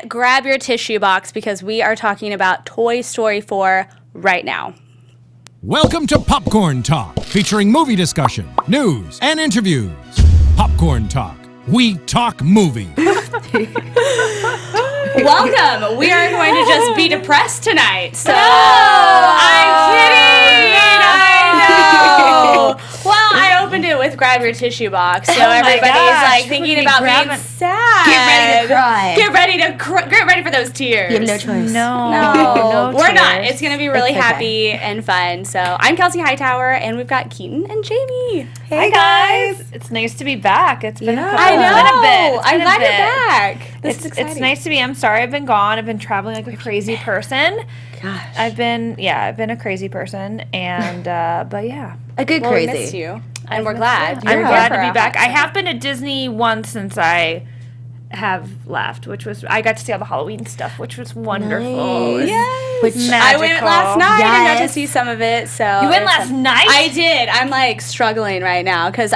grab your tissue box because we are talking about Toy Story 4 right now. Welcome to Popcorn Talk, featuring movie discussion, news, and interviews. Popcorn Talk. We talk movie. Welcome. We are going to just be depressed tonight. So I'm kidding. I know. Well, I opened it with grab your tissue box, so everybody's like thinking about being sad. Get ready to cry. Get ready for those tears. You have no choice. No, we're tears. not. It's gonna be really It's okay. happy and fun. So I'm Kelsey Hightower, and we've got Keaton and Jaimi. Hi guys. It's nice to be back. It's been a couple. I know. It's been a bit. I'm glad you're back. This is exciting. It's nice to be. I'm sorry I've been gone. I've been traveling like a crazy person. Gosh. I've been a crazy person, and but yeah. A good Well, crazy. we missed you, and we're glad. I'm You're glad here to for be a back. hot I have been to Disney once since I have left, which was I got to see all the Halloween stuff, which was wonderful. Nice. Yes. Which I went last night and got to Yes. see some of it. So You went it's last night? I did. I'm like struggling right now because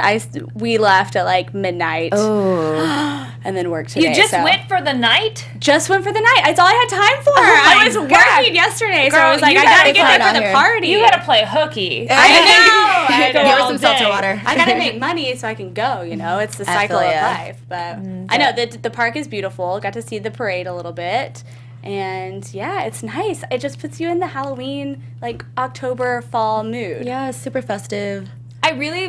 we left at like midnight. Oh. And then worked today. You just so. went for the night? Just went for the night. That's all I had time for. my I was God. working yesterday, so Girl, I was like, you I gotta gotta get find there for out the here. party. You gotta play hooky. I know. I Go know. Give her all some seltzer day. water. I gotta make money so I can go. You know, it's the I cycle feel of ya. life. But I know the park is beautiful. Got to see the parade a little bit, and yeah, it's nice. It just puts you in the Halloween, like October fall mood. Yeah, super festive. I really,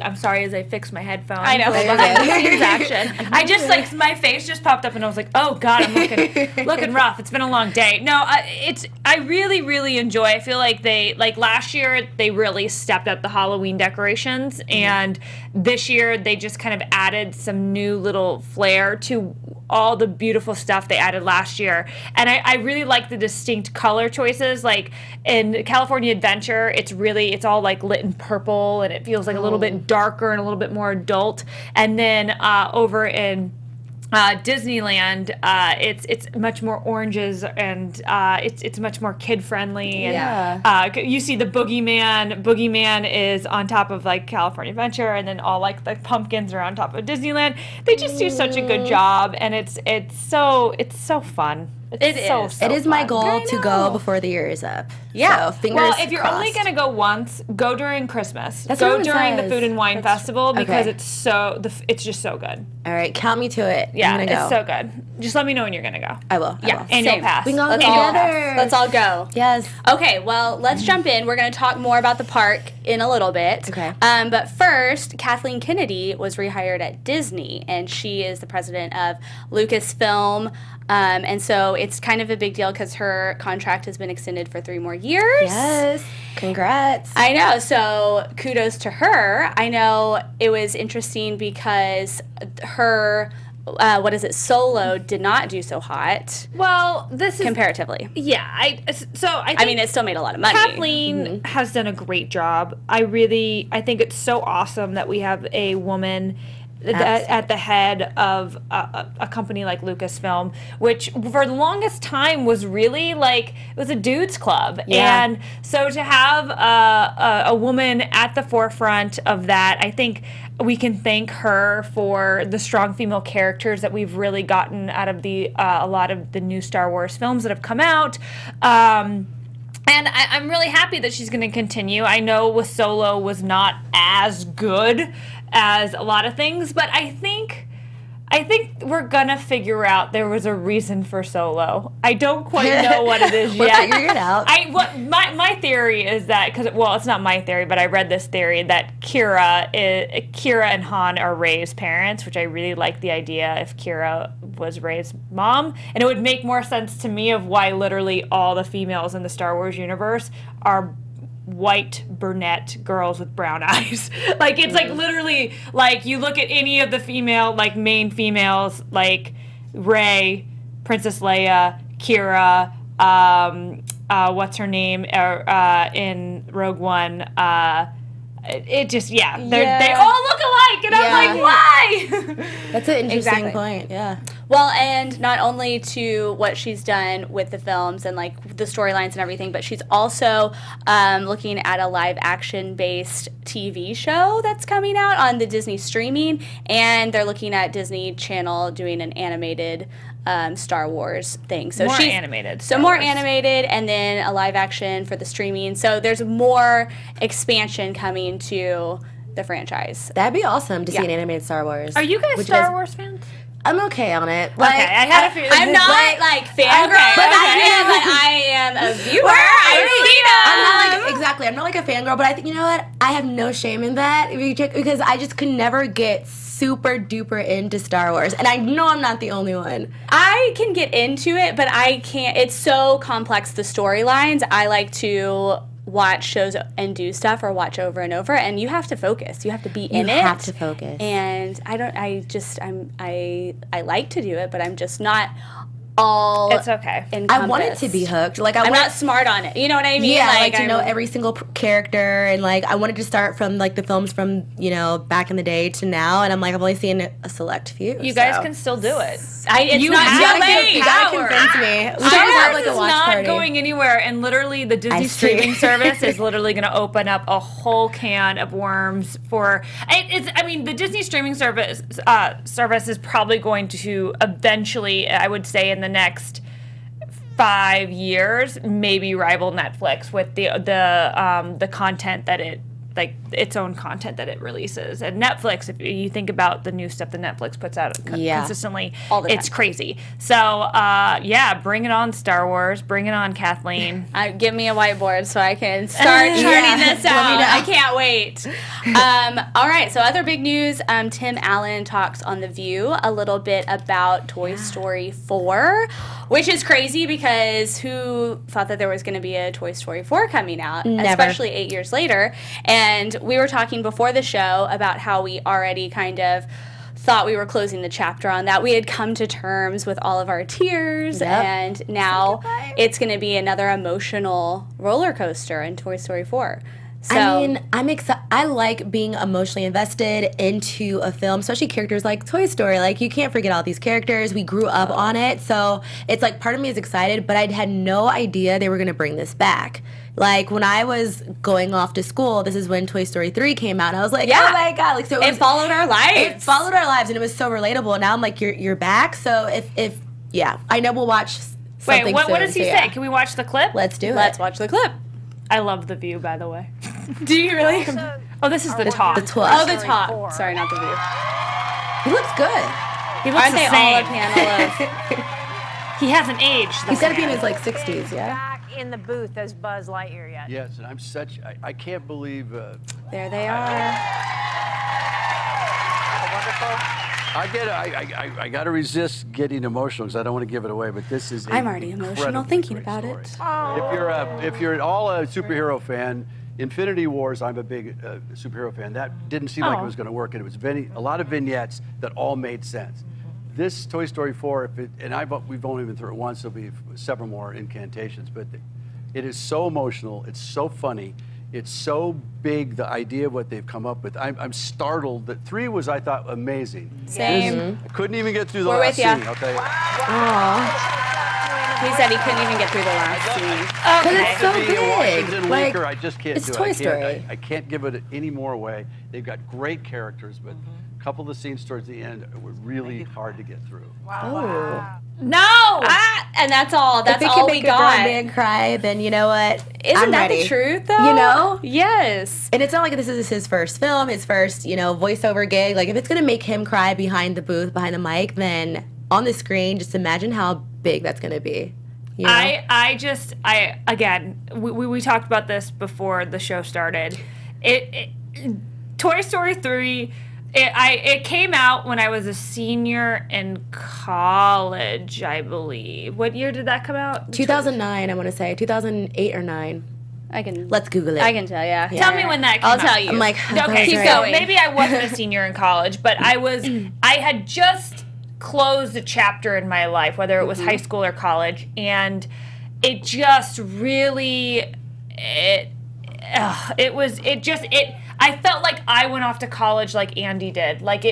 I'm sorry as I fixed my headphones. I know. Behind the scenes action. I just like, my face just popped up and I was like, oh God, I'm looking rough. It's been a long day. No, I really enjoy. I feel like last year, they really stepped up the Halloween decorations. And this year, they just kind of added some new little flair to all the beautiful stuff they added last year. And I really like the distinct color choices. Like in California Adventure, it's all like lit in purple and it feels like a little bit darker and a little bit more adult. And then over in Disneyland, it's much more oranges and it's much more kid friendly. And Yeah. you see the boogeyman. Boogeyman is on top of like California Adventure, and then all like the pumpkins are on top of Disneyland. They just do such a good job, and it's so fun. It's so It is my fun. goal to know. go before the year is up. Yeah. So fingers Well, if you're only crossed. gonna go once, go during Christmas. That's go what it during the says. Food and Wine Festival because Okay. it's just so good. All right, count me to it. Yeah, I'm gonna it's go. so good. Just let me know when you're gonna go. I will. Yeah. And Same. you'll pass. We can all Let's go all together. Let's all go. Yes. Okay, well, let's jump in. We're going to talk more about the park in a little bit. Okay. But first, Kathleen Kennedy was rehired at Disney, and she is the president of Lucasfilm. And so it's kind of a big deal because her contract has been extended for 3 more years. Yes. Congrats. I know, so kudos to her. I know it was interesting because her, Solo did not do so hot Well, this is comparatively. yeah. I mean, it still made a lot of money. Kathleen has done a great job. I think it's so awesome that we have a woman at the head of a company like Lucasfilm, which for the longest time was really like it was a dudes club. Yeah. And so to have a woman at the forefront of that, I think we can thank her for the strong female characters that we've really gotten out of a lot of the new Star Wars films that have come out. And I'm really happy that she's going to continue. I know with Solo was not as good as a lot of things, but I think we're gonna figure out there was a reason for Solo. I don't quite know what it is We're yet. figuring it out. My theory is that it's not my theory, but I read this theory that Kira and Han are Rey's parents, which I really like the idea if Kira was Rey's mom, and it would make more sense to me of why literally all the females in the Star Wars universe are white brunette girls with brown eyes. Like it's like literally like you look at any of the female like main females like Rey, Princess Leia, Kira, what's her name in Rogue One. It just they all look alike, and I'm like, why? That's an interesting Exactly. point. Yeah. Well, and not only to what she's done with the films and like the storylines and everything, but she's also looking at a live action based TV show that's coming out on the Disney streaming, and they're looking at Disney Channel doing an animated Star Wars thing. So more she's animated. So more animated, and then a live action for the streaming. So there's more expansion coming to the franchise. That'd be awesome to see an animated Star Wars. Are you guys Star Wars fans? I'm okay on it. Like, okay, I had a feeling. I'm not like fangirl, but I am a viewer. I'm not like a fangirl, but I think, you know what? I have no shame in that because I just could never get super duper into Star Wars, and I know I'm not the only one. I can get into it, but I can't. It's so complex, the storylines. I like to watch shows and do stuff or watch over and over, and you have to focus. You have to be in it. You have to focus. And I like to do it, but I'm just not all. It's okay. I wanted to be hooked. Like I'm not smart on it. You know what I mean? Yeah, like to know every single character, and like I wanted to start from like the films from back in the day to now, and I'm like I've only seen a select few. You guys can still do it. You gotta convince me. We Star have Wars like a is watch not party. going anywhere, and literally the Disney streaming service is literally going to open up a whole can of worms for. The Disney streaming service is probably going to eventually, I would say, in the next 5 years, maybe rival Netflix with the content that it. Like its own content that it releases. And Netflix, if you think about the new stuff that Netflix puts out consistently, all the time. It's crazy. So, bring it on, Star Wars. Bring it on, Kathleen. Give me a whiteboard so I can start charting this out. I can't wait. All right, so other big news. Tim Allen talks on The View a little bit about Toy Story 4, which is crazy because who thought that there was going to be a Toy Story 4 coming out, especially 8 years later. And we were talking before the show about how we already kind of thought we were closing the chapter on that. We had come to terms with all of our tears, and now it's going to be another emotional roller coaster in Toy Story 4. So, I mean, I'm excited. I like being emotionally invested into a film, especially characters like Toy Story. Like, you can't forget all these characters. We grew up on it. So it's like part of me is excited, but I had no idea they were going to bring this back. Like, when I was going off to school, this is when Toy Story 3 came out, and I was like, oh my God. Like, so it followed our lives. It followed our lives, and it was so relatable. And now I'm like, you're back. So if I know we'll watch something Wait, what soon, does he say? Can we watch the clip? Let's do it. Let's watch the clip. I love The View, by the way. Do you really? Oh, this is the top. The twist. Oh, the top. Sorry, not The View. He looks good. He looks Aren't the they same. all a panel of... He hasn't aged. He's got to be in his, 60s, yeah? Back in the booth as Buzz Lightyear yet. Yes, and I can't believe. There they are. I got to resist getting emotional because I don't want to give it away, but this is. I'm already emotional thinking about it. If you're at all a superhero fan, Infinity Wars, I'm a big superhero fan. That didn't seem like it was going to work, and it was a lot of vignettes that all made sense. This Toy Story 4, we've only been through it once. There'll be several more incantations, but it is so emotional. It's so funny. It's so big, the idea of what they've come up with. I'm startled that 3 was, I thought, amazing. Same. I couldn't even get through the We're last with ya. scene, I'll tell you. He said he couldn't even get through the last scene. Because it's so To be a big. Washington Like, Laker, I just can't it's do it. Toy Story. I can't give it any more away. They've got great characters, but a couple of the scenes towards the end were really hard to get through. No! And that's all. That's if it all can we make a grown got. man cry, then you know what? Isn't I'm that ready. the truth, though? You know? Yes. And it's not like this is his first film, his first, voiceover gig. Like, if it's going to make him cry behind the booth, behind the mic, then on the screen, just imagine how big that's going to be. You know? Again, we talked about this before the show started. Toy Story 3, it came out when I was a senior in college, I believe. What year did that come out? 2009, I want to say. 2008 or 9. Let's Google it. I can tell you. Yeah. Tell me when that came out. I'll tell you. I'm like, Okay, Keep so going. maybe I wasn't a senior in college, but I had just closed a chapter in my life, whether it was high school or college, and it just really I felt like I went off to college like Andy did. Like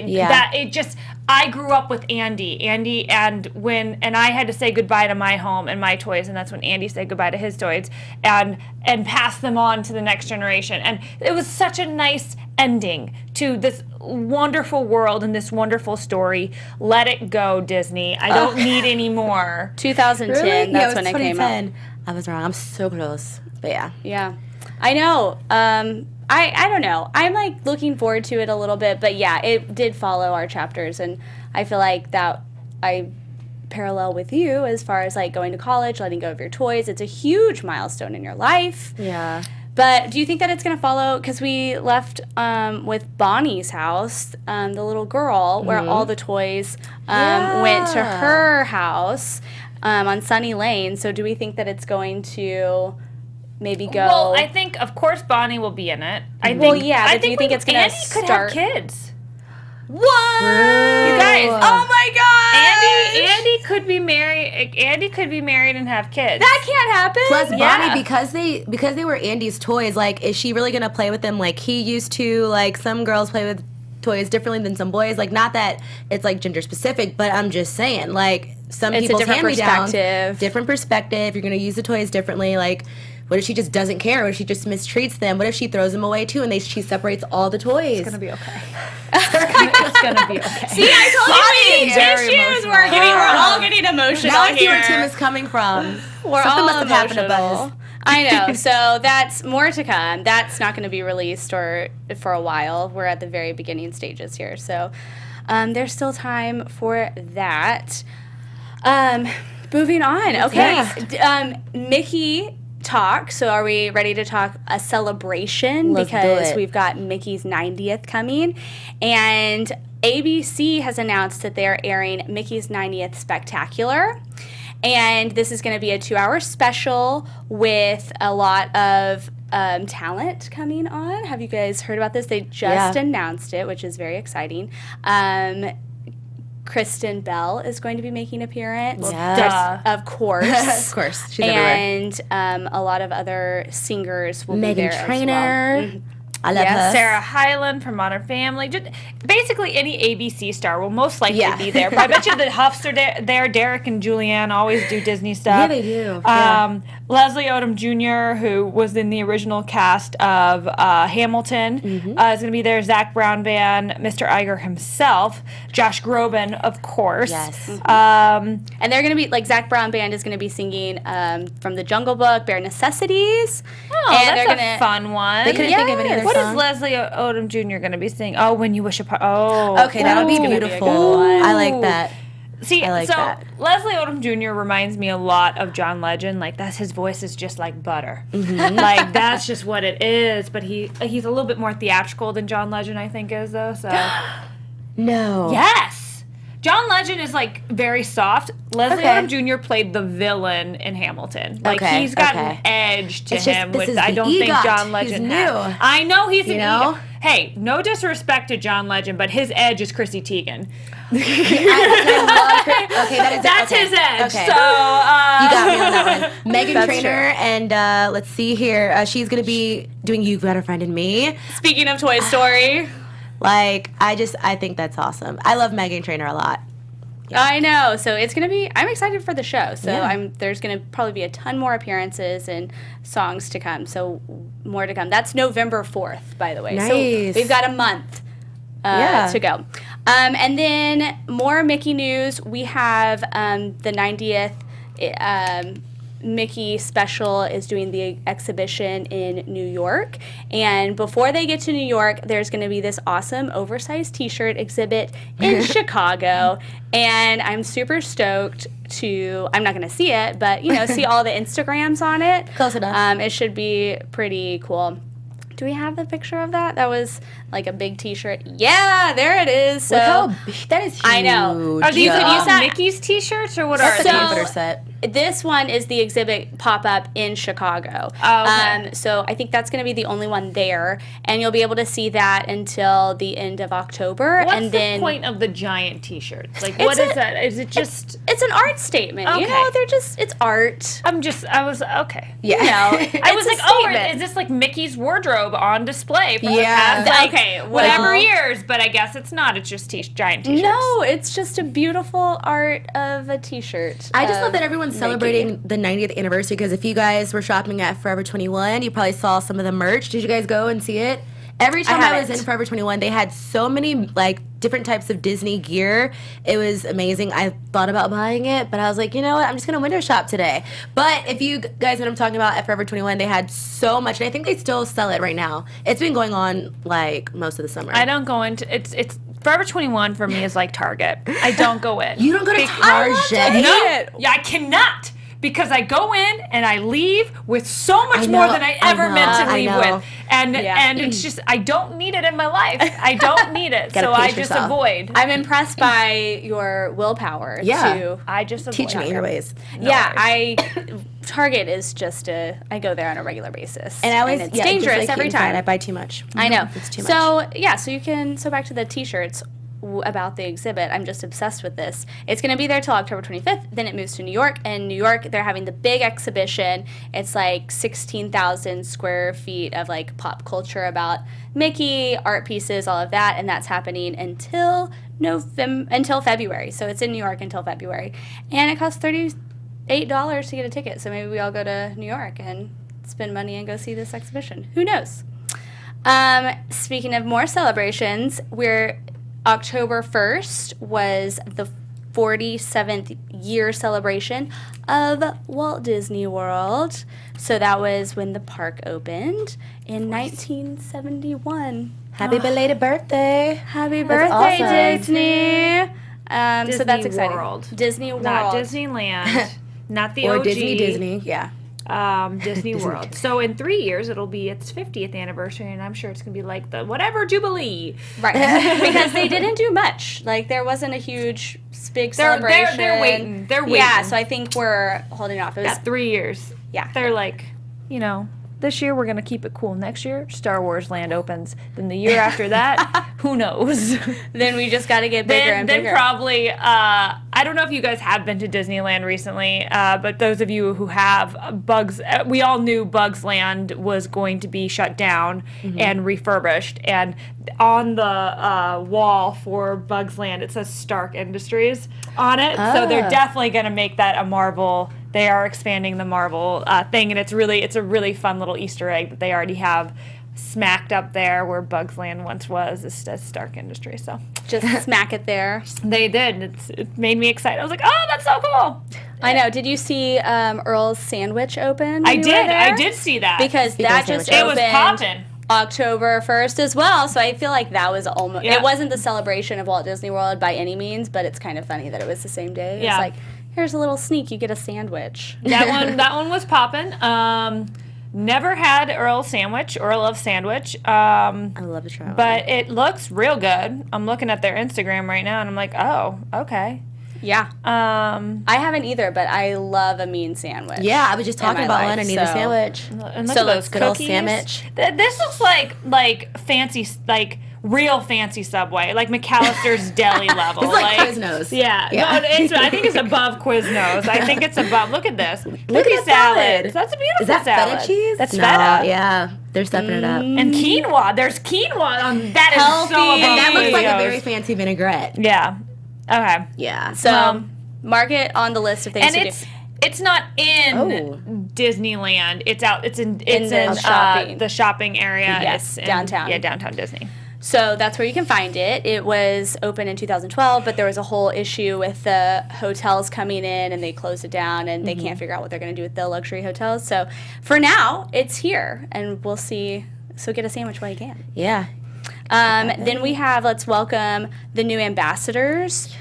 I grew up with Andy, and I had to say goodbye to my home and my toys, and that's when Andy said goodbye to his toys, and pass them on to the next generation. And it was such a nice ending to this wonderful world and this wonderful story. Let it go, Disney. I don't need any more. 2010, Really? that's it when was it came out. I was wrong. I'm so close. But yeah. Yeah. I know. I don't know. I'm like looking forward to it a little bit, but yeah, it did follow our chapters, and I feel like that I parallel with you as far as like going to college, letting go of your toys. It's a huge milestone in your life. Yeah. But do you think that it's going to follow? Because we left with Bonnie's house, the little girl, where all the toys went to her house on Sunny Lane. So do we think that it's going to maybe go? Well, I think, of course, Bonnie will be in it. But do you think it's going to start? Andy could have kids. What? You guys. Oh my God! Andy could be married. Andy could be married and have kids. That can't happen. Plus, Yeah. Bonnie, because they were Andy's toys, like, is she really gonna play with them like he used to? Like, some girls play with toys differently than some boys. Like, not that it's like gender specific, but I'm just saying, like, some It's a people's different hand-me-downs, perspective. different perspective. You're gonna use the toys differently. Like, what if she just doesn't care? What if she just mistreats them? What if she throws them away too, and she separates all the toys? It's gonna be okay. It's gonna be okay. See, I told you we need Very tissues. emotional. We're all getting emotional Now I see here. where Tim is coming from. We're Something all must have happened to emotional. Buzz. I know. So that's more to come. That's not going to be released for a while. We're at the very beginning stages here. So there's still time for that. Moving on. Okay. Mickey talk. So are we ready to talk a celebration? Let's do because it. we've got Mickey's 90th coming. And ABC has announced that they're airing Mickey's 90th Spectacular. And this is going to be a 2-hour special with a lot of talent coming on. Have you guys heard about this? They just announced it, which is very exciting. Kristen Bell is going to be making an appearance. Yes. Of course. Of course. She's everywhere. And a lot of other singers will be Meghan there Trainor. as well. I love her. Sarah Hyland from Modern Family. Just basically any ABC star will most likely be there. But I bet you the Huffs are there. Derek and Julianne always do Disney stuff. Yeah, they do. Yeah. Leslie Odom Jr., who was in the original cast of Hamilton, is going to be there. Zach Brown Band, Mr. Iger himself, Josh Groban, of course. Yes. And they're going to be, like, Zach Brown Band is going to be singing from The Jungle Book, Bare Necessities. Oh, and that's a fun one. They couldn't think of any other What song. is Leslie Odom Jr. going to be singing? Oh, When You Wish Upon... Oh. Okay, that'll be Ooh. beautiful. Good one. I like that. See, I like so that. Leslie Odom Jr. reminds me a lot of John Legend. Like, his voice is just like butter. Like, that's just what it is. But he's a little bit more theatrical than John Legend, I think, is, though. So No. yes. John Legend is, like, very soft. Leslie Okay. Odom Jr. played the villain in Hamilton. Like, Okay, he's got okay. an edge to It's just- him this with is I the don't think EGOT. John He's Legend new. has. I know he's an know? EGOT. Hey, no disrespect to John Legend, but his edge is Chrissy Teigen. Okay, That's okay. his edge. Okay. So You got me on that one. Meghan That's Trainor, and let's see here. She's going to be doing You've Got a Friend in Me. Speaking of Toy Story. Like, I think that's awesome. I love Meghan Trainor a lot. I know. So it's going to be, I'm excited for the show. So Yeah. there's going to probably be a ton more appearances and songs to come. So more to come. That's November 4th, by the way. Nice. So we've got a month to go. And then more Mickey news. We have the 90th Mickey special is doing the exhibition in New York. And before they get to New York, there's going to be this awesome oversized t-shirt exhibit in Chicago. And I'm super stoked to, I'm not going to see it, but, see all the Instagrams on it. Close enough. It should be pretty cool. Do we have the picture of that? That was like a big t-shirt. Yeah, there it is. So Look how big, that is huge. I know. are these could all use that- Mickey's t-shirts or what That's are the So- these? comforter set. this one is the exhibit pop-up in Chicago. Oh, okay. So I think that's going to be the only one there, and you'll be able to see that until the end of October. What's and the then point of the giant T-shirts? Like, what is that? Is it just? It's an art statement. You Okay. know, it's art. I was okay. Yeah. You know, I was it's like, a oh, statement. is this like Mickey's wardrobe on display for Yeah. the past, like, Okay, whatever well- years? But I guess it's not. It's just giant T-shirts. No, it's just a beautiful art of a T-shirt. I just love of that everyone's Mickey. celebrating the 90th anniversary, because if you guys were shopping at Forever 21, you probably saw some of the merch. Did you guys go and see it? Every time I was haven't. in Forever 21, they had so many like different types of Disney gear. It was amazing. I thought about buying it, but I was like, you know what? I'm just going to window shop today. But if you guys know what I'm talking about, at Forever 21, they had so much, and I think they still sell it right now. It's been going on like most of the summer. I don't go into it's Forever 21 for me is like Target. I don't go in. You don't go to I love Target? Target. No, yeah, I cannot. Because I go in and I leave with so much I more know, than I I ever meant to know, I leave know. with. And Yeah. and it's just, I don't need it in my life. I don't need it. Gotta So I pace just yourself. avoid. I'm impressed by your willpower Yeah. to I just avoid. Teach me your ways. Target is just I go there on a regular basis. And I always, it's yeah, just dangerous like every Kate said, time. I buy too much. I know. It's too much. So, yeah, so back to the T-shirts about the exhibit. I'm just obsessed with this. It's going to be there till October 25th. Then it moves to New York. And New York, they're having the big exhibition. It's like 16,000 square feet of like pop culture about Mickey, art pieces, all of that. And that's happening until February. So it's in New York until February. And it costs $38 to get a ticket. So maybe we all go to New York and spend money and go see this exhibition. Who knows? Speaking of more celebrations, October 1st was the 47th year celebration of Walt Disney World. So that was when the park opened in 1971. Happy belated birthday. Happy That's birthday, awesome. Disney! So that's Disney exciting. World. Disney World. Not Disneyland. Not the Or OG. Disney, yeah. Disney World. So in 3 years, it'll be its 50th anniversary, and I'm sure it's going to be like the whatever Jubilee. Right. Because they didn't do much. Like, there wasn't a huge, big celebration. They're waiting. They're waiting. Yeah, so I think we're holding off. It was, Yeah, 3 years. Yeah. They're like, this year we're going to keep it cool. Next year, Star Wars Land opens. Then the year after that, who knows? then we just got to get bigger and bigger. Then probably, I don't know if you guys have been to Disneyland recently, but those of you who have, we all knew Bugs Land was going to be shut down and refurbished. And on the wall for Bugs Land, it says Stark Industries on it. So they're definitely going to make that a Marvel. They are expanding the Marvel thing, and it's a really fun little Easter egg that they already have smacked up there where Bugs Land once was. It says Stark Industries, so just smack it there. they did. It made me excited. I was like, oh, that's so cool. I know. Did you see Earl's Sandwich open? when I you were did. there? I did see that Because that just sandwiches. it was opened popping. October 1st as well. So I feel like that was almost. Yeah. It wasn't the celebration of Walt Disney World by any means, but it's kind of funny that it was the same day. Yeah. It's like, here's a little sneak. You get a sandwich. That one was popping. Never had Earl of Sandwich. I love to try one. But it looks real good. I'm looking at their Instagram right now, and I'm like, oh, okay. Yeah. I haven't either, but I love a mean sandwich. Yeah, I was just talking my about life, one. I need a so- sandwich. And look So at those good old cookies. sandwich. This looks like fancy, like real fancy Subway, like McAllister's Deli level. It's like Quiznos. Yeah. Yeah. No, I think it's above Quiznos. I think it's above. Look at this. Look Cookie at that salad. That's a beautiful Is that salad. feta cheese? That's no, feta. Yeah, they're stepping it up. And quinoa. There's quinoa on that. Is Healthy. so above And that looks like a Quiznos. very fancy vinaigrette. Yeah. Okay. Yeah. So mark it on the list of things And to it's do. it's not in Oh. Disneyland. It's out. It's in the shopping. the shopping area. Yes, It's in, downtown. Yeah, downtown Disney. So that's where you can find it. It was open in 2012, but there was a whole issue with the hotels coming in, and they closed it down, and they can't figure out what they're going to do with the luxury hotels. So for now, it's here, and we'll see. So get a sandwich while you can. Yeah. Then let's welcome the new ambassadors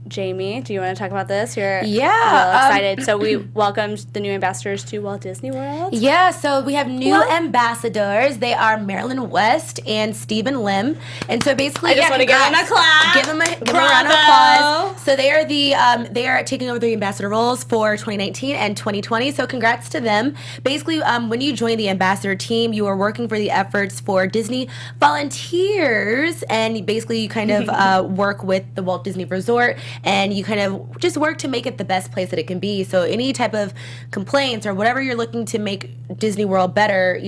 Jaimi, do you want to talk about this? You're Yeah, real excited. So we welcomed the new ambassadors to Walt Disney World. Yeah, so we have new ambassadors. They are Marilyn West and Stephen Lim. And so basically, I just want to give them a clap. Give them a round of applause. So they are taking over the ambassador roles for 2019 and 2020. So congrats to them. Basically, when you join the ambassador team, you are working for the efforts for Disney volunteers, and basically you kind of work with the Walt Disney Resort, and you kind of just work to make it the best place that it can be. So any type of complaints or whatever you're looking to make Disney World better,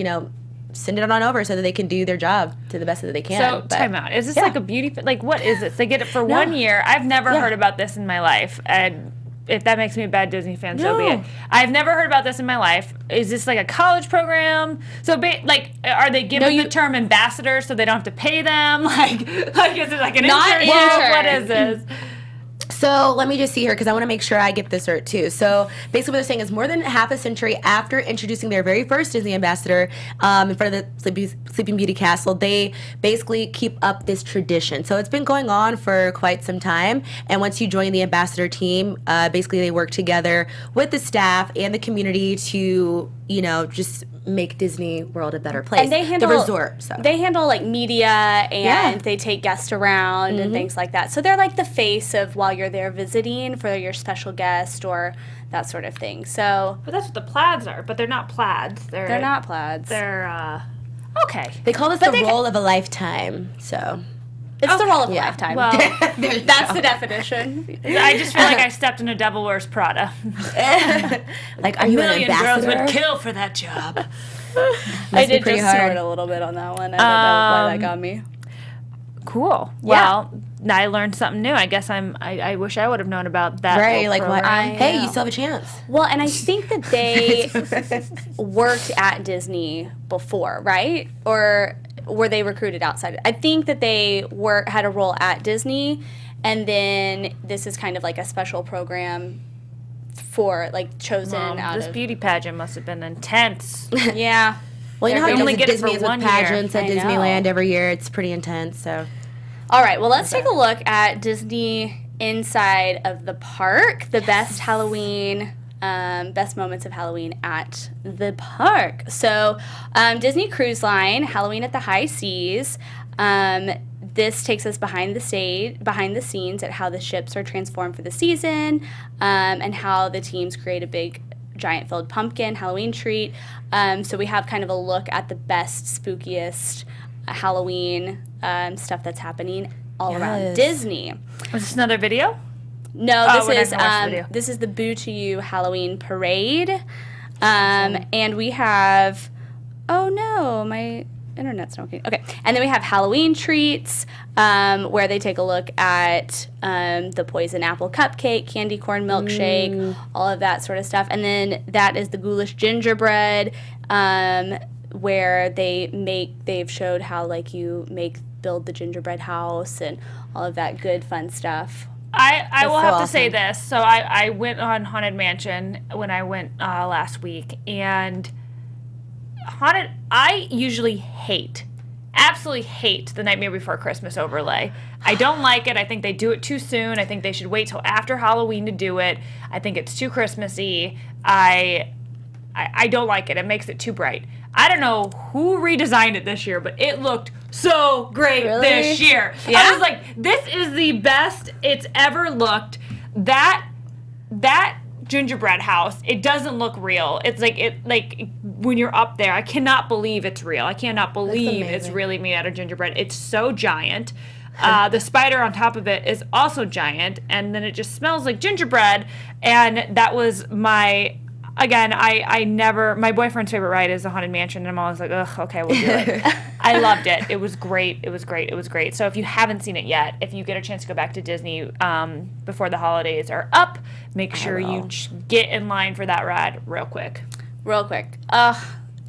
send it on over so that they can do their job to the best that they can. So, time out. Is this like a beauty, like what is this? They get it for 1 year. I've never heard about this in my life. And if that makes me a bad Disney fan, so be it. I've never heard about this in my life. Is this like a college program? So, are they given the term ambassador so they don't have to pay them? Like is it like an internship? What is this? So let me just see here, because I want to make sure I get this right too. So basically what they're saying is more than half a century after introducing their very first Disney ambassador in front of the Sleeping Beauty Castle, they basically keep up this tradition. So it's been going on for quite some time. And once you join the ambassador team, basically they work together with the staff and the community to, just make Disney World a better place. And they handle the resort. So. They handle like media, and they take guests around and things like that. So they're like the face of while you're there visiting for your special guest or that sort of thing. So, but that's what the plaids are. But they're not plaids. They're not plaids. They're okay. They call this the role of a lifetime. So. It's the role of a lifetime. Well, that's the definition. I just feel like I stepped in a Devil Wears Prada. Like, are you an ambassador? A million girls would kill for that job. I did just snort a little bit on that one. I don't know why that got me. Cool. Well, I learned something new. I guess I wish I would have known about that. Right, like what? Hey, know. you still have a chance. Well, and I think that they worked at Disney before, right? Or were they recruited outside? I think that they had a role at Disney, and then this is kind of like a special program for chosen out this of. Beauty pageant must have been intense. Yeah. Well, you know how only get Disney it is for with 1 year. pageants at Disneyland every year. It's pretty intense. So. All right. Well, let's take a look at Disney inside of the park. The best Halloween. Best moments of Halloween at the park. So, Disney Cruise Line, Halloween at the High Seas. This takes us behind the scenes at how the ships are transformed for the season, and how the teams create a big, giant filled pumpkin Halloween treat. So we have kind of a look at the best, spookiest Halloween stuff that's happening all around Disney. Was this another video? No, this is the Boo to You Halloween Parade, and we have. Oh no, my internet's not working. Okay, and then we have Halloween treats, where they take a look at the poison apple cupcake, candy corn milkshake, all of that sort of stuff, and then that is the ghoulish gingerbread, where they've showed how you build the gingerbread house and all of that good fun stuff. I will have to say this. So I went on Haunted Mansion when I went last week, and I usually absolutely hate the Nightmare Before Christmas overlay. I don't like it. I think they do it too soon. I think they should wait till after Halloween to do it. I think it's too Christmassy. I don't like it. It makes it too bright. I don't know who redesigned it this year, but it looked so great this year. Yeah? I was like, this is the best it's ever looked. That gingerbread house, it doesn't look real. It's like when you're up there, I cannot believe it's real. I cannot believe it's really made out of gingerbread. It's so giant. The spider on top of it is also giant, and then it just smells like gingerbread. And that was my boyfriend's favorite ride is the Haunted Mansion, and I'm always like, ugh, okay, we'll do it. I loved it. It was great. It was great. It was great. So if you haven't seen it yet, if you get a chance to go back to Disney before the holidays are up, make sure you get in line for that ride real quick.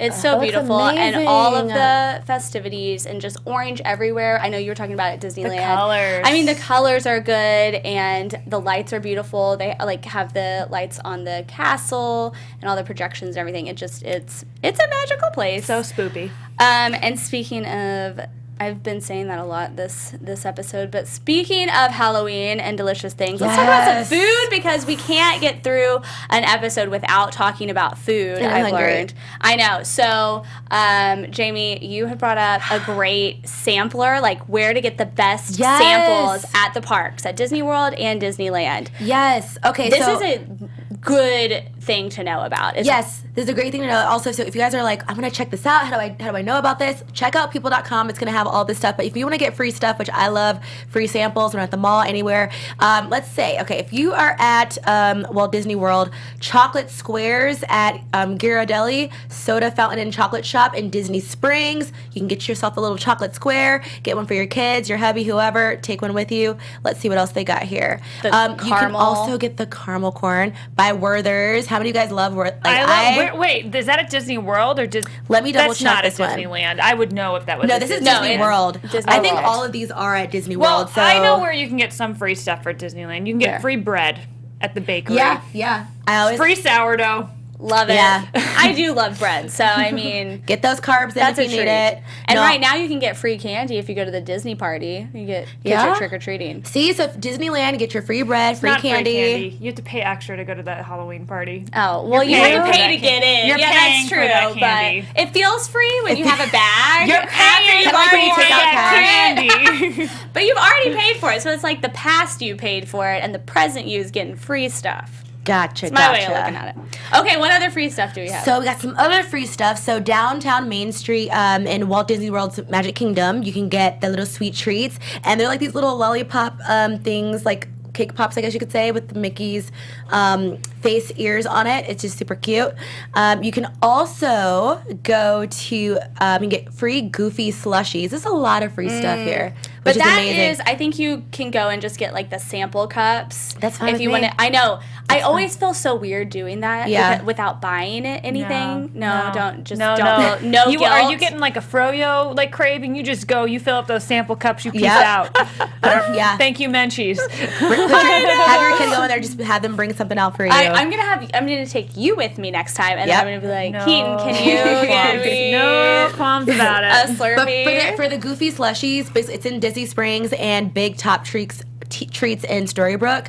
It's so beautiful, and all of the festivities and just orange everywhere. I know you were talking about it at Disneyland. The colors. I mean, the colors are good, and the lights are beautiful. They have the lights on the castle and all the projections and everything. It's a magical place. So spoopy. And speaking of I've been saying that a lot this episode. But speaking of Halloween and delicious things, let's talk about some food because we can't get through an episode without talking about food. And I'm hungry. learned. I know. So, Jaimi, you had brought up a great sampler, like where to get the best samples at the parks, at Disney World and Disneyland. Yes. Okay. This is a good thing to know about. Yes, this is a great thing to know. Also, so if you guys are like, I'm gonna check this out, how do I know about this? Check out people.com. It's gonna have all this stuff. But if you want to get free stuff, which I love, free samples, we're at the mall, anywhere. Let's say, okay, if you are at Walt Disney World, chocolate squares at Ghirardelli, soda fountain and chocolate shop in Disney Springs. You can get yourself a little chocolate square. Get one for your kids, your hubby, whoever. Take one with you. Let's see what else they got here. The you can also get the caramel corn by Werther's. How many of you guys love Werther's? Wait, is that at Disney World or Let me double that's check not this at one. Disneyland. I would know if that was. No, this is Disney World. I think all of these are at Disney Well, World. So I know where you can get some free stuff for Disneyland. You can get free bread at the bakery. Yeah. I always Free sourdough. Love it. Yeah. I do love bread. So, I mean, get those carbs in if you need it. And right now you can get free candy if you go to the Disney party. You get your trick-or-treating. See, so if Disneyland, get your free bread, free Not candy. Free candy. You have to pay extra to go to that Halloween party. Oh, well, you have to pay to get in. You're paying that's true. for that candy. But it feels free when you have a bag. You're paying Kind of like when you for take out that cash. candy. But you've already paid for it. So it's like the past you paid for it and the present you is getting free stuff. Gotcha, It's my way of looking at it. Okay, what other free stuff do we have? So we got some other free stuff. So downtown Main Street in Walt Disney World's Magic Kingdom, you can get the little sweet treats. And they're like these little lollipop things, like cake pops, I guess you could say, with the Mickey's face ears on it. It's just super cute. You can also go to and get free Goofy slushies. There's a lot of free stuff here, but which is that amazing. is, I think you can go and just get like the sample cups. That's fine if with you me. want to. I know. I always feel so weird doing that. Yeah. Without buying anything. No, don't. Just no, don't. No guilt. Are you getting like a froyo like craving? You just go. You fill up those sample cups. You peace out. Yeah. Thank you, Menchie's. Have your kid go in there. Just have them bring something out for you. I'm gonna take you with me next time, and I'm gonna be like, Keaton, can you get me No qualms about a it. Slurpee? But for the Goofy slushies, it's in Disney Springs and Big Top Treats in Storybrooke.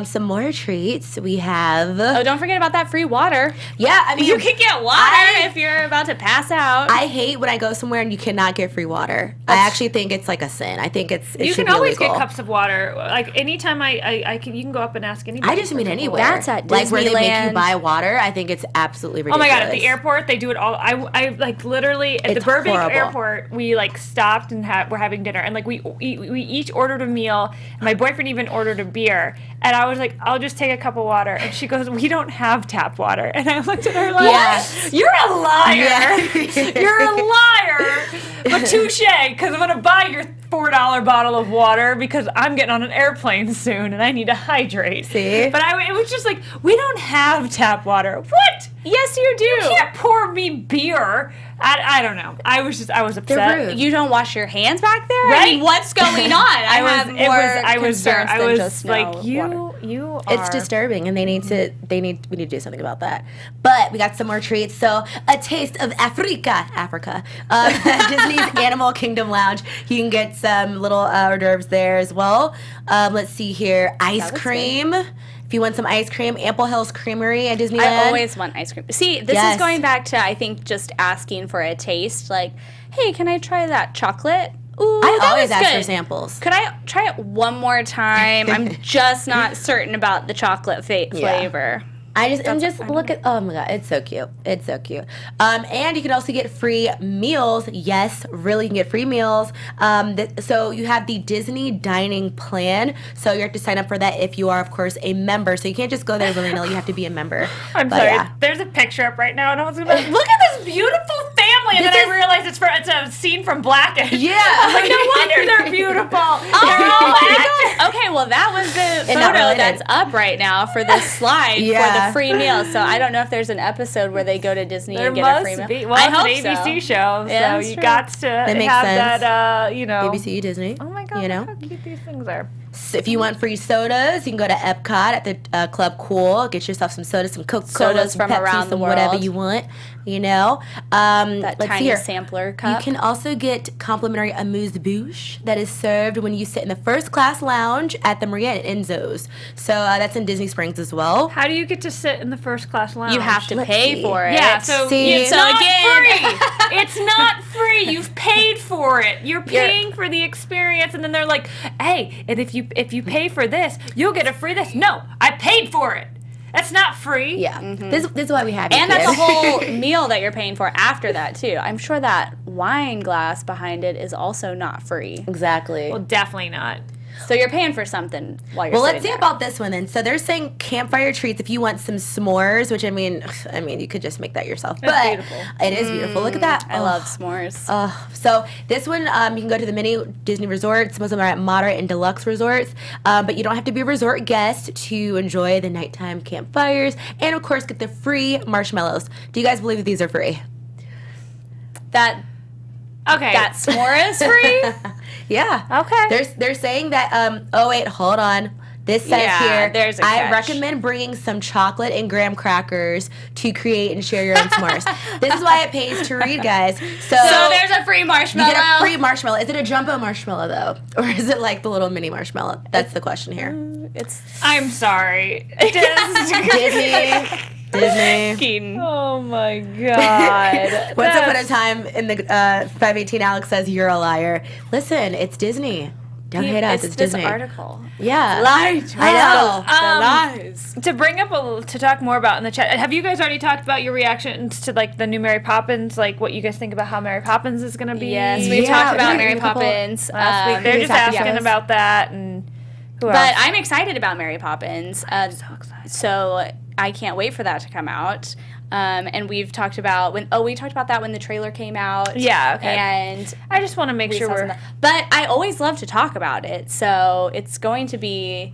Some more treats we have. Oh, don't forget about that free water. Yeah, I mean You can get water if you're about to pass out. I hate when I go somewhere and you cannot get free water. I actually think it's like a sin. I think it You should can be always illegal. get cups of water. Like anytime I can, you can go up and ask anybody. I just mean anywhere. That's at like where they make Disneyland. you buy water. I think it's absolutely Oh ridiculous. my god! At the airport, they do it all. I like literally at It's the Burbank horrible. airport. We like stopped and we're having dinner, and like we each ordered a meal. And my boyfriend even ordered a beer, and I was like, I'll just take a cup of water, and she goes, we don't have tap water, and I looked at her like, Yeah. you're a liar, Yeah. you're a liar, but touche, because I'm gonna buy your $4 bottle of water because I'm getting on an airplane soon and I need to hydrate. See? But it was just like, we don't have tap water. What? Yes, you do. You can't pour me beer. I don't know. I was upset. They're rude. You don't wash your hands back there? Right? I mean, what's going on? I was just like, you are. It's disturbing, and we need to do something about that. But we got some more treats. So, a taste of Africa. Disney's Animal Kingdom Lounge. You can get some little hors d'oeuvres there as well. Let's see here, ice cream. If you want some ice cream, Ample Hills Creamery at Disneyland. I always want ice cream. See, this Yes. is going back to, I think, just asking for a taste. Like, hey, can I try that chocolate? Ooh, I that always was ask good. for samples. Could I try it one more time? I'm just not certain about the chocolate flavor. I'm just look at, oh my god, it's so cute. It's so cute. And you can also get free meals. Yes, really, you can get free meals. So you have the Disney dining plan. So you have to sign up for that if you are, of course, a member. So you can't just go there willy-nilly. You have to be a member. I'm But sorry. yeah. There's a picture up right now, and I was gonna look at this beautiful family, and This then is- I realized it's a scene from Blackish. Yeah. I'm like, no wonder they're beautiful. They're all actors. Okay, well, that was the And not photo related. that's up right now for this slide for Yeah. the free meal. So I don't know if there's an episode where they go to Disney There and get a free must meal. be. Well, I it's hope an ABC so. show, Yeah, so that's you true. got to makes have sense. that, you know. ABC, Disney. Oh my god, You know? look how cute these things are. So if you want free sodas, you can go to Epcot at the Club Cool. Get yourself some sodas, some Coca-Cola, Sodas some from Pepsi, around the some whatever world. you want. You know, That let's tiny see here. sampler cup. You can also get complimentary amuse-bouche that is served when you sit in the first class lounge at the Maria Enzo's. So that's in Disney Springs as well. How do you get to sit in the first class lounge? You have to Let's pay see. for it. Yeah, so See? it's So not again- free. It's not free. You've paid for it. You're paying for the experience, and then they're like, "Hey, and if you pay for this, you'll get a free this." No, I paid for it. That's not free. Yeah, this is why we have you. And that's a kid. whole meal that you're paying for after that, too. I'm sure that wine glass behind it is also not free. Exactly. Well, definitely not. So you're paying for something while you're Well, sitting let's see there. about this one then. So they're saying campfire treats if you want some s'mores, which I mean, you could just make that yourself. That's but beautiful. it is beautiful. Look at that. I love s'mores. So this one, you can go to the mini Disney resorts. Most of them are at moderate and deluxe resorts, but you don't have to be a resort guest to enjoy the nighttime campfires and, of course, get the free marshmallows. Do you guys believe that these are free? that Okay. s'more is free? Yeah. Okay. They're saying that. Oh wait, hold on. This says Yeah, here. there's a I catch. recommend bringing some chocolate and graham crackers to create and share your own s'mores. This is why it pays to read, guys. So there's a free you marshmallow. get a free marshmallow. Is it a jumbo marshmallow though, or is it like the little mini marshmallow? That's the question here. It's I'm sorry. Disney. Keaton. Oh my god. Once upon a time in the 518, Alex says you're a liar. Listen, it's Disney. Don't hate us. It's this Disney. article. Yeah. Lied. I know. The lies. To bring up to talk more about in the chat, have you guys already talked about your reactions to like the new Mary Poppins, like what you guys think about how Mary Poppins is going to be? Yes, we've Yeah, talked about we Mary had a couple Poppins last week. They're we just talked asking about about that and who But else? I'm excited about Mary Poppins. so excited. So I can't wait for that to come out. And we've talked about we talked about that when the trailer came out. Yeah, okay. And I just want to make we sure saw we're. some- But I always love to talk about it, so it's going to be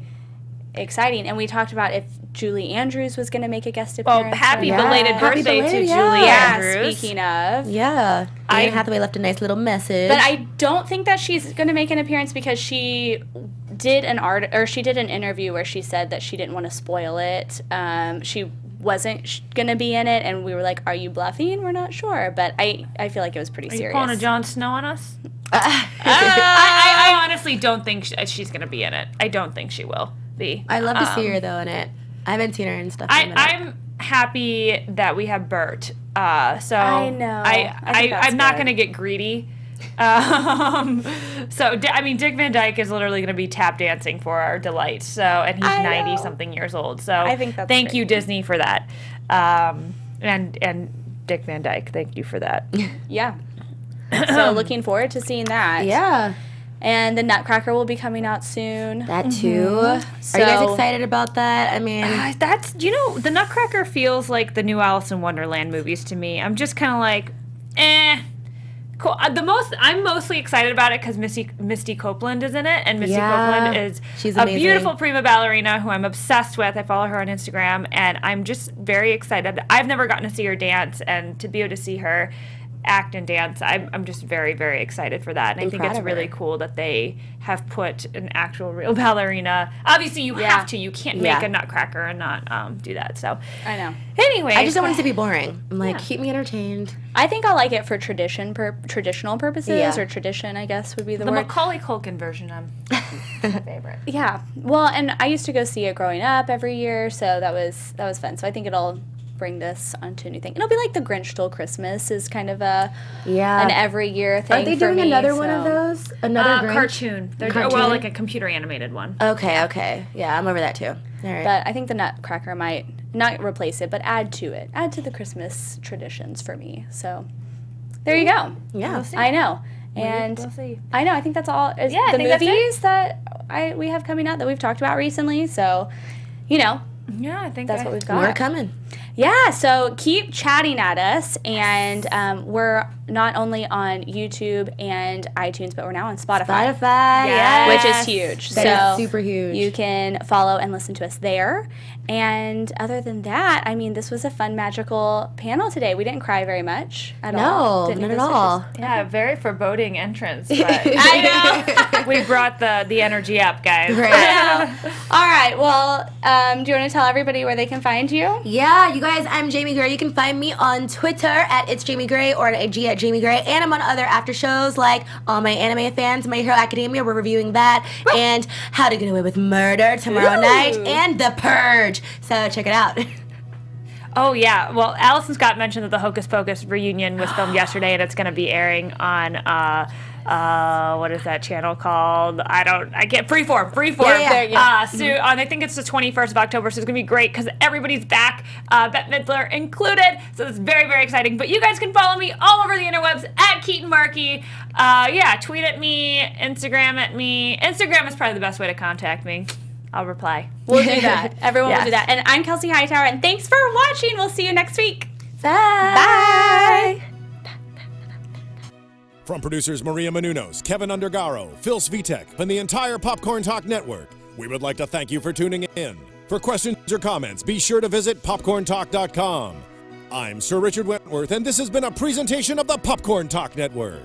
exciting. And we talked about if Julie Andrews was going to make a guest Oh, appearance. happy Yeah. belated Happy birthday belated, to yeah. Julie Yeah, Andrews. speaking of. Yeah. I- Anne Hathaway left a nice little message. But I don't think that she's going to make an appearance because she did she did an interview where she said that she didn't want to spoil it. She wasn't going to be in it, and we were like, "Are you bluffing? We're not sure." But I feel like it was pretty Are you serious. pulling a Jon Snow on us? I honestly don't think she's going to be in it. I don't think she will be. I love to see her though in it. I haven't seen her in stuff. in a minute. I'm happy that we have Bert. So I know. I think that's I'm not good. going to get greedy. Dick Van Dyke is literally going to be tap dancing for our delight. So, and he's I 90 know. something years old. So, I think that's thank great. you, Disney, for that. And Dick Van Dyke, thank you for that. Yeah. So looking forward to seeing that. Yeah. And the Nutcracker will be coming out soon. That too. Are you guys So- excited about that? I mean, That's, the Nutcracker feels like the new Alice in Wonderland movies to me. I'm just kind of like, cool. I'm mostly excited about it because Misty Copeland is in it, and Misty Yeah, Copeland is she's a amazing. beautiful prima ballerina who I'm obsessed with. I follow her on Instagram, and I'm just very excited. I've never gotten to see her dance, and to be able to see her act and dance, I'm just very, very excited for that. And I think proud it's of really her. cool that they have put an actual real ballerina. Obviously, you Yeah. have to. You can't Yeah. make a Nutcracker and not do that. So, I know. anyway, I just don't want it to be boring. I'm like, keep me entertained. I think I'll like it for traditional purposes, Yeah. or tradition, I guess would be the the word. Macaulay Culkin version. I'm my favorite. Yeah. Well, and I used to go see it growing up every year, so that was fun. So I think it'll bring this onto a new thing. It'll be like the Grinch Stole Christmas is kind of an every year thing. Aren't they for doing me, another one so- of those? Another Grinch? Cartoon. Cartoon? Well, like a computer animated one. Okay. Yeah, I'm over that too. All right. But I think the Nutcracker might not replace it, but add to it. Add to the Christmas traditions for me. So there you go. yeah. We'll see. I know. And We'll see. I know. I think that's all. Is Yeah, I the think that's it. movies that we have coming out that we've talked about recently. So, Yeah, I think that's what we've got. More coming. Yeah, so keep chatting at us, and we're not only on YouTube and iTunes, but we're now on Spotify. Yes. Which is huge. That is super huge. You can follow and listen to us there. And other than that, I mean, this was a fun, magical panel today. We didn't cry very much at all. No, not at all. Yeah, very foreboding entrance, but I know. we brought the energy up, guys. Great. All right, well, do you want to tell everybody where they can find you? Yeah, you guys, I'm Jaimi Gray. You can find me on Twitter at It's Jaimi Gray or on IG at Jaimi Gray. And I'm on other after shows like all my anime fans, My Hero Academia. We're reviewing that. And How to Get Away with Murder tomorrow night. And The Purge. So check it out. Oh, yeah. Well, Allison Scott mentioned that the Hocus Pocus reunion was filmed yesterday, and it's going to be airing on, what is that channel called? I can't, Freeform. Yeah. Soon, I think it's the 21st of October, so it's going to be great because everybody's back, Bette Midler included, so it's very, very exciting. But you guys can follow me all over the interwebs at Keaton Markey. Tweet at me, Instagram at me. Instagram is probably the best way to contact me. I'll reply. We'll do that. Everyone will do that. And I'm Kelsey Hightower, and thanks for watching. We'll see you next week. Bye. From producers Maria Menounos, Kevin Undergaro, Phil Svitek, and the entire Popcorn Talk Network, we would like to thank you for tuning in. For questions or comments, be sure to visit popcorntalk.com. I'm Sir Richard Wentworth, and this has been a presentation of the Popcorn Talk Network.